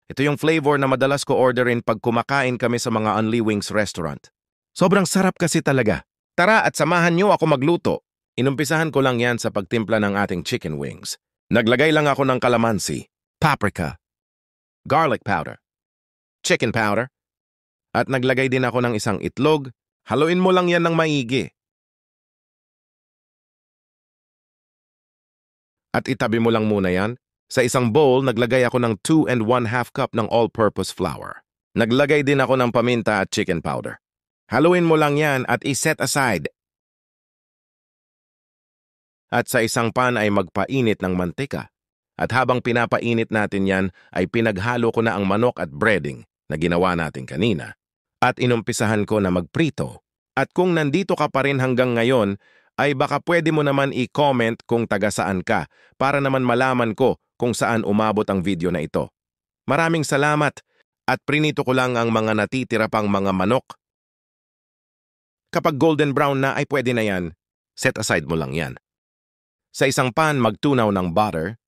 Ito yung flavor na madalas ko orderin pag kumakain kami sa mga Only Wings restaurant. Sobrang sarap kasi talaga. Tara at samahan niyo ako magluto. Inumpisahan ko lang yan sa pagtimpla ng ating chicken wings. Naglagay lang ako ng kalamansi, paprika, garlic powder, chicken powder, at naglagay din ako ng isang itlog. Haluin mo lang yan ng maigi. At itabi mo lang muna yan. Sa isang bowl, naglagay ako ng 2 1/2 cup ng all-purpose flour. Naglagay din ako ng paminta at chicken powder. Haluin mo lang yan at iset aside. At sa isang pan ay magpainit ng mantika. At habang pinapainit natin yan, ay pinaghalo ko na ang manok at breading na ginawa natin kanina. At inumpisahan ko na magprito. At kung nandito ka pa rin hanggang ngayon, ay baka pwede mo naman i-comment kung taga saan ka para naman malaman ko kung saan umabot ang video na ito. Maraming salamat at prinito ko lang ang mga natitira pang mga manok. Kapag golden brown na ay pwede na yan, set aside mo lang yan. Sa isang pan, magtunaw ng butter.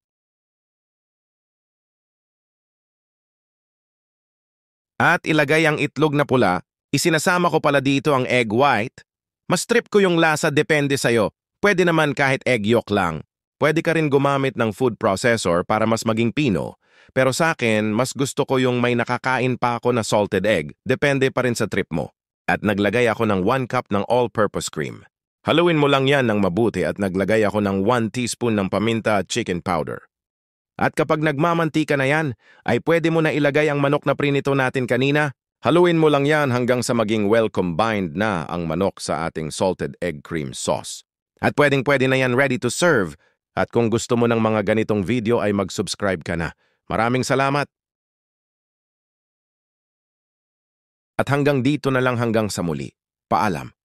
At ilagay ang itlog na pula. Isinasama ko pala dito ang egg white. Mas trip ko yung lasa, depende sa'yo. Pwede naman kahit egg yolk lang. Pwede ka rin gumamit ng food processor para mas maging pino. Pero sa akin, mas gusto ko yung may nakakain pa ako na salted egg. Depende pa rin sa trip mo. At naglagay ako ng 1 cup ng all-purpose cream. Haluin mo lang yan ng mabuti at naglagay ako ng 1 teaspoon ng paminta at chicken powder. At kapag nagmamantika na yan, ay pwede mo na ilagay ang manok na prinito natin kanina. Haluin mo lang yan hanggang sa maging well-combined na ang manok sa ating salted egg cream sauce. At pwedeng-pwede na yan ready to serve. At kung gusto mo ng mga ganitong video ay mag-subscribe ka na. Maraming salamat! At hanggang dito na lang hanggang sa muli. Paalam!